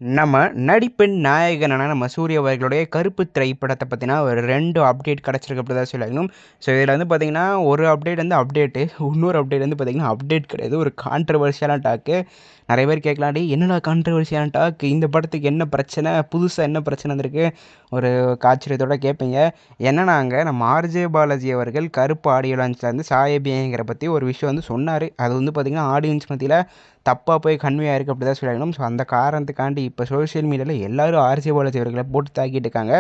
நம்ம நடிப்பின் நாயகனான நம்ம சூர்யா அவர்களுடைய கருப்பு திரைப்படத்தை பற்றின ஒரு 2 அப்டேட் கிடச்சிருக்கு அப்படி தான் சொல்லணும். ஸோ இதில் வந்து பார்த்திங்கன்னா ஒரு அப்டேட் வந்து அப்டேட்டு, இன்னொரு அப்டேட் வந்து பார்த்திங்கன்னா அப்டேட் கிடையாது, ஒரு கான்ட்ரவர்ஷியலான டாக்கு. நிறைய பேர் கேட்கலாம், டேய் என்னடா கான்ட்ரவர்ஷியலான டாக், இந்த படத்துக்கு என்ன பிரச்சனை, புதுசாக என்ன பிரச்சனை வந்திருக்கு, ஒரு ஆச்சரியத்தோட கேட்பீங்க. என்னன்னாங்க, நம்ம ஆர்ஜே பாலாஜி அவர்கள் கருப்பு ஆடியோ லான்ச்சில் வந்து சாயபிங்கிற பற்றி ஒரு விஷயம் வந்து சொன்னார். அது வந்து பார்த்திங்கன்னா ஆடியன்ஸ் மத்தியில் தப்பாக போய் கன்வே ஆயிருக்கு அப்படி தான் சொல்லணும். ஸோ அந்த காரணத்துக்காண்டி இப்போ சோஷியல் மீடியாவில் எல்லாரும் ஆர்ஜே பாலாஜி அவர்களை போட்டு தாக்கிட்டு இருக்காங்க.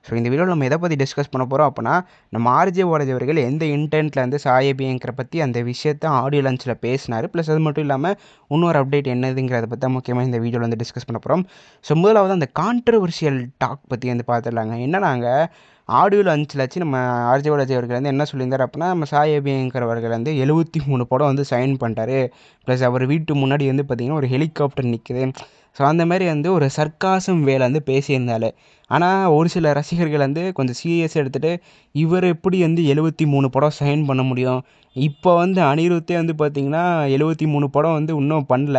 ஸோ இந்த வீடியோவில் நம்ம எதை பற்றி டிஸ்கஸ் பண்ண போகிறோம் அப்படின்னா, நம்ம ஆர்ஜே பாலாஜி அவர்கள் எந்த இன்டென்ட்டில் வந்து சாயபிங்கிற பற்றி அந்த விஷயத்தை ஆடியோ லான்ச்சில் பேசினார், ப்ளஸ் அது மட்டும் இல்லாமல் இன்னொரு அப்டேட் என்னதுங்கிறத பற்றி தான் முக்கியமாக இந்த வீடியோவில் வந்து டிஸ்கஸ் பண்ண போகிறோம். ஸோ முதலாவது அந்த கான்ட்ரவர்ஷியல் டாக் பற்றி வந்து பார்த்துடலாங்க. என்னன்னாங்க, ஆடியோ லான்ச்சில் வச்சு நம்ம ஆர்ஜே பாலாஜி அவர்கள் வந்து என்ன சொல்லியிருந்தார் அப்படின்னா, நம்ம சாயபிங்கிறவர்கள் வந்து 73 படம் வந்து சைன் பண்ணிட்டாரு, ப்ளஸ் அவர் வீட்டு முன்னாடி வந்து பார்த்திங்கன்னா ஒரு ஹெலிகாப்டர் நிற்குது. ஸோ அந்த மாதிரி வந்து ஒரு சர்க்காசம் வேலை வந்து பேசியிருந்தாள். ஆனால் ஒரு சில ரசிகர்கள் வந்து கொஞ்சம் சீரியஸாக எடுத்துகிட்டு, இவர் எப்படி வந்து 73 படம் சைன் பண்ண முடியும், இப்போ வந்து அனிருத்தே வந்து பார்த்திங்கன்னா 73 படம் வந்து இன்னும் பண்ணல,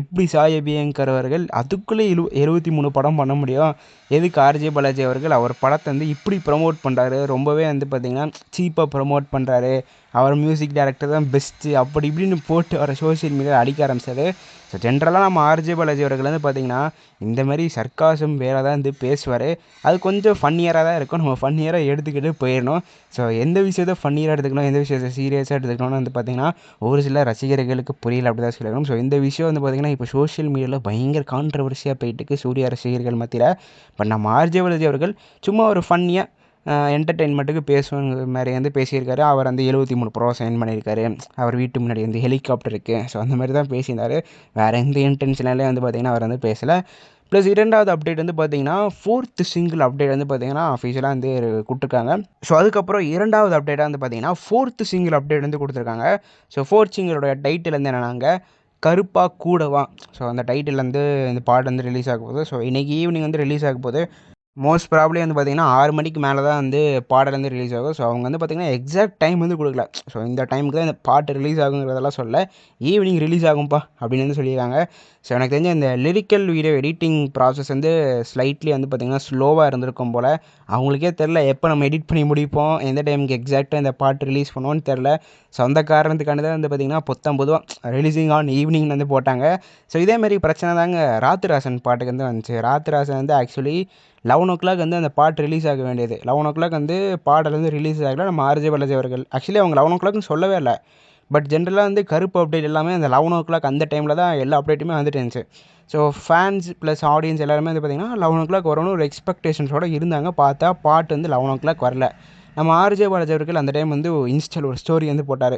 எப்படி சாயபிங்கிறவர்கள் அதுக்குள்ளே 73 படம் பண்ண முடியும், எதுக்கு ஆர்ஜே பாலாஜி அவர்கள் அவர் படத்தை வந்து இப்படி ப்ரமோட் பண்ணுறாரு, ரொம்பவே வந்து பார்த்திங்கன்னா சீப்பாக ப்ரமோட் பண்ணுறாரு, அவர் மியூசிக் டைரக்டர் தான் பெஸ்ட்டு அப்படி இப்படின்னு போட்டு அவரை சோஷியல் மீடியாவில் அடிக்க ஆரம்பிச்சாரு. ஸோ ஜென்ரலாக நம்ம ஆர்ஜே பாலாஜி அவர்கள் வந்து பார்த்திங்கன்னா இந்த மாதிரி சர்க்காசம் வேலை தான் வந்து பேசுவார். அது கொஞ்சம் ஃபன்னியராக தான் இருக்கும், நம்ம ஃபன்னியராக எடுத்துக்கிட்டு போயிடணும். ஸோ எந்த விஷயத்தை ஃபன்னியராக எடுத்துக்கணும், எந்த விஷயத்தை சீரியஸாக எடுத்துக்கணும்னு வந்து பார்த்திங்கன்னா ஒரு சில ரசிகர்களுக்கு புரியல அப்படி தான் சொல்லணும். ஸோ இந்த விஷயம் வந்து பார்த்திங்கன்னா இப்போ சோஷியல் மீடியாவில் பயங்கர கான்ட்ரவர்சியாக போயிட்டுருக்கு சூர்யா ரசிகர்கள் மத்தியில். பட் நம்ம ஆர்ஜே பாலாஜி அவர்கள் சும்மா ஒரு ஃபன்னியாக என்டர்டெயின்மெண்ட்டுக்கு பேசுகிற மாதிரி வந்து பேசியிருக்காரு. அவர் வந்து 73 படம் சைன் பண்ணியிருக்காரு, அவர் வீட்டு முன்னாடி வந்து ஹெலிகாப்டர் இருக்குது, ஸோ அந்த மாதிரி தான் பேசியிருந்தார். வேறு எந்த இன்டென்ஷனாலே வந்து பார்த்திங்கன்னா அவர் வந்து பேசலை. ப்ளஸ் இரண்டாவது அப்டேட் வந்து பார்த்திங்கன்னா 4th சிங்கிள் அப்டேட் வந்து பார்த்திங்கன்னா அஃபிஷியலாக வந்து கொடுத்துருக்காங்க. ஸோ அதுக்கப்புறம் இரண்டாவது அப்டேட்டாக வந்து பார்த்திங்கன்னா 4th சிங்கிள் அப்டேட் வந்து கொடுத்துருக்காங்க. ஸோ 4th சிங்கிளோட டைட்டில் வந்து என்னன்னாங்க, கருப்பா கூடவா. ஸோ அந்த டைட்டில் வந்து இந்த பாட்டு வந்து ரிலீஸ் ஆக போகுது. ஸோ இன்றைக்கி ஈவினிங் வந்து ரிலீஸ் ஆக போகுது. மோஸ்ட் ப்ராபப்ளி வந்து பார்த்திங்கன்னா 6 மணிக்கு மேலே தான் வந்து பாடல் வந்து ரிலீஸ் ஆகும். ஸோ அவங்க வந்து பார்த்திங்கன்னா எக்ஸாக்ட் டைம் வந்து கொடுக்கல. ஸோ இந்த டைமுக்கு தான் இந்த பாட்டு ரிலீஸ் ஆகுங்கிறதெல்லாம் சொல்ல, ஈவினிங் ரிலீஸ் ஆகும்ப்பா அப்படின்னு வந்து சொல்லியிருக்காங்க. ஸோ எனக்கு தெரிஞ்ச இந்த லிரிக்கல் வீடியோ எடிட்டிங் ப்ராசஸ் வந்து ஸ்லைட்லி வந்து பார்த்திங்கன்னா ஸ்லோவாக இருந்திருக்கும் போல். அவங்களுக்கே தெரில எப்போ நம்ம எடிட் பண்ணி முடிப்போம், எந்த டைமுக்கு எக்ஸாக்டாக இந்த பாட்டு ரிலீஸ் பண்ணுவோன்னு தெரில. ஸோ அந்த காரணத்துக்காண்டி தான் வந்து பார்த்திங்கன்னா பொதுவாக ரிலீஸிங் ஆன் ஈவினிங் வந்து போட்டாங்க. ஸோ இதேமாரி பிரச்சனை தாங்க ராத்திராசன் பாட்டுக்கு வந்து வந்துச்சு. ராத்திராசன் வந்து ஆக்சுவலி 11 வந்து அந்த பாட்டு ரிலீஸ் ஆக வேண்டியது. 11 வந்து பாடல் வந்து ரிலீஸ் ஆகல. நம்ம ஆர்ஜே பாலாஜி அவர்கள் ஆக்சுவலி அவங்க 11ன்னு சொல்லவே இல்லை. பட் ஜென்ரலாக வந்து கருப்பு அப்டேட் எல்லாமே அந்த 11 அந்த டைமில் தான் எல்லா அப்டேட்டுமே வந்துட்டு இருந்துச்சு. ஸோ ஃபேன்ஸ் ப்ளஸ் ஆடியன்ஸ் எல்லாருமே வந்து பார்த்திங்கன்னா 11 வரணும்னு ஒரு எக்ஸ்பெக்டேஷன்ஸோடு இருந்தாங்க. பார்த்தா பாட்டு வந்து 11 வரல. நம்ம ஆர்ஜே பாலாஜி அவர்கள் அந்த டைம் வந்து இன்ஸ்டாவில் ஒரு ஸ்டோரி வந்து போட்டார்,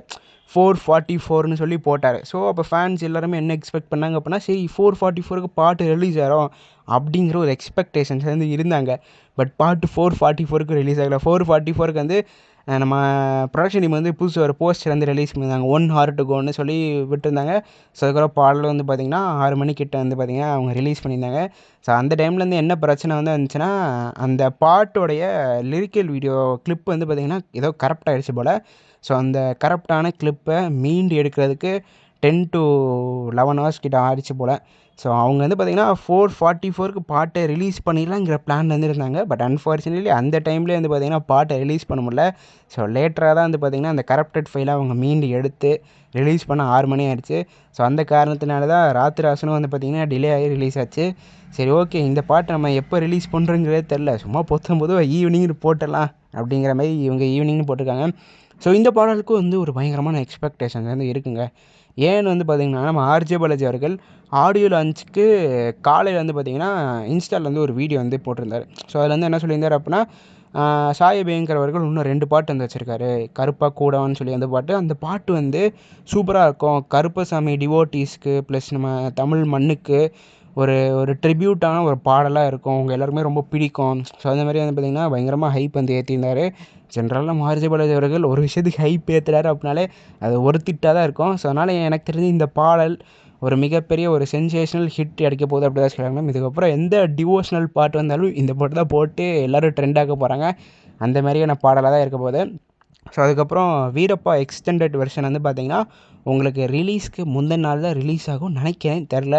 4:44ன்னு சொல்லி போட்டார். ஸோ அப்போ ஃபேன்ஸ் எல்லாருமே என்ன எக்ஸ்பெக்ட் பண்ணாங்க அப்படின்னா, சரி 4:44க்கு பாட்டு ரிலீஸ் ஆகிறோம் அப்படிங்கிற ஒரு எக்ஸ்பெக்டேஷன்ஸ் வந்து இருந்தாங்க. பட் பாட்டு 4:44க்கு ரிலீஸ் ஆகலை. 4:44க்கு வந்து நம்ம ப்ரொடக்ஷன் டீம் வந்து புதுசு ஒரு போஸ்டர் வந்து ரிலீஸ் பண்ணியிருந்தாங்க, 1 hour to goன்னு சொல்லி விட்டுருந்தாங்க. ஸோ அதுக்கப்புறம் பாடல் வந்து பார்த்திங்கன்னா 6 மணிக்கிட்ட வந்து பார்த்திங்கன்னா அவங்க ரிலீஸ் பண்ணியிருந்தாங்க. ஸோ அந்த டைம்லேருந்து என்ன பிரச்சனை வந்து வந்துச்சுன்னா, அந்த பாட்டோடைய லிரிக்கல் வீடியோ கிளிப் வந்து பார்த்திங்கன்னா ஏதோ கரப்ட் ஆகிடுச்சு போல். ஸோ அந்த கரப்டான கிளிப்பை மீண்டு எடுக்கிறதுக்கு 10 to 11 hours கிட்ட ஆயிடுச்சு போல். ஸோ அவங்க வந்து பார்த்திங்கன்னா 4:44க்கு பாட்டை ரிலீஸ் பண்ணிடலாங்கிற பிளான் வந்து இருந்தாங்க. பட் அன்ஃபார்ச்சுனேட்லி அந்த டைம்லேயே வந்து பார்த்திங்கன்னா பாட்டை ரிலீஸ் பண்ண முடியல. ஸோ லேட்டராக தான் வந்து பார்த்திங்கன்னா அந்த கரப்டட் ஃபைலை அவங்க மீண்டு எடுத்து ரிலீஸ் பண்ண 6 மணி ஆயிடுச்சு. ஸோ அந்த காரணத்தினால தான் ராத்திராசனும் வந்து பார்த்திங்கன்னா டிலே ஆகி ரிலீஸ் ஆச்சு. சரி ஓகே, இந்த பாட்டை நம்ம எப்போ ரிலீஸ் பண்ணுறோங்கிறதே தெரில, சும்மா பொதுவாக ஈவினிங்னு போட்டலாம் அப்படிங்கிற மாதிரி இவங்க ஈவினிங்னு போட்டிருக்காங்க. ஸோ இந்த பாடலுக்கும் வந்து ஒரு பயங்கரமான எக்ஸ்பெக்டேஷன் வந்து இருக்குங்க. ஏன்னு வந்து பார்த்திங்கன்னா, நம்ம ஆர்ஜே பாலாஜி அவர்கள் ஆடியோ லான்ச்சுக்கு காலையில் வந்து பார்த்திங்கன்னா இன்ஸ்டாவில் வந்து ஒரு வீடியோ வந்து போட்டிருந்தார். ஸோ அதில் வந்து என்ன சொல்லியிருந்தார் அப்படின்னா, சாயபிங்கிறவர்கள் இன்னும் 2 பாட்டு வந்து வச்சுருக்காரு, கருப்பா கூடவான்னு சொல்லி அந்த பாட்டு. அந்த பாட்டு வந்து சூப்பராக இருக்கும், கருப்பசாமி டிவோட்டீஸ்க்கு ப்ளஸ் நம்ம தமிழ் மண்ணுக்கு ஒரு ஒரு ட்ரிபியூட்டான ஒரு பாடலாக இருக்கும், உங்கள் எல்லாருக்குமே ரொம்ப பிடிக்கும். ஸோ அந்த மாதிரி வந்து பார்த்திங்கன்னா பயங்கரமாக ஹைப் வந்து ஏற்றிருந்தார். ஜென்ரலாக நம்ம ஆர்ஜே பாலாஜி அவர்கள் ஒரு விஷயத்துக்கு ஹைப் ஏற்றுறாரு அப்படின்னாலே அது ஒரு திட்டாக தான் இருக்கும். ஸோ அதனால் எனக்கு தெரிஞ்சு இந்த பாடல் ஒரு மிகப்பெரிய ஒரு சென்சேஷனல் ஹிட் அடிக்க போகுது அப்படி தான் சொல்கிறாங்க. இதுக்கப்புறம் எந்த டிவோஷனல் பாட்டு வந்தாலும் இந்த பாட்டு தான் போட்டு எல்லோரும் ட்ரெண்ட் ஆக்க போகிறாங்க, அந்த மாதிரியான பாடலாக தான் இருக்க போகுது. ஸோ அதுக்கப்புறம் வீரப்பா எக்ஸ்டெண்டட் வெர்ஷன் வந்து பார்த்திங்கன்னா உங்களுக்கு ரிலீஸ்க்கு முந்தின நாள் தான் ரிலீஸ் ஆகும் நினைக்கிறேன், தெரில.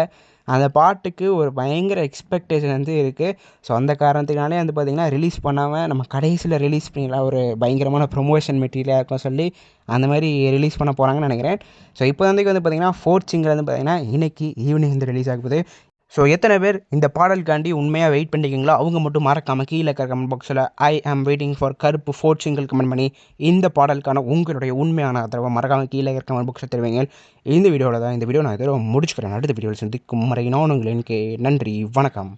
அந்த பாட்டுக்கு ஒரு பயங்கர எக்ஸ்பெக்டேஷன் வந்து இருக்குது. ஸோ அந்த காரணத்துக்குனாலே வந்து பார்த்திங்கன்னா ரிலீஸ் பண்ணாமல் நம்ம கடைசியில் ரிலீஸ் பண்ணிடலாம், ஒரு பயங்கரமான ப்ரொமோஷன் மெட்டீரியலாக இருக்கும் சொல்லி அந்த மாதிரி ரிலீஸ் பண்ண போகிறாங்கன்னு நினைக்கிறேன். ஸோ இப்போ வந்து பார்த்திங்கன்னா 4th சிங்கிள் வந்து பார்த்திங்கன்னா இன்றைக்கி ஈவினிங் வந்து ரிலீஸ் ஆகுது. ஸோ எத்தனை பேர் இந்த பாடலுக்காண்டி உண்மையாக வெயிட் பண்ணிக்கிங்களோ அவங்க மட்டும் மறக்காமல் கீழே இருக்கிற கமெண்ட் பாக்ஸில் ஐ ஆம் வெயிட்டிங் ஃபார் கருப்பு 4th சிங்கிள் கமெண்ட் பண்ணி இந்த பாடலுக்கான உங்களுடைய உண்மையான ஆதரவை மறக்காமல் கீழே இருக்கிற கமெண்ட் பாக்ஸில் தெரிவிங்க. இந்த வீடியோவில் தான் இந்த வீடியோ நான் இதோட முடிச்சுக்கிறேன். அடுத்த வீடியோவில் சந்திக்கும் வரை நான் உங்களுக்கு நன்றி, வணக்கம்.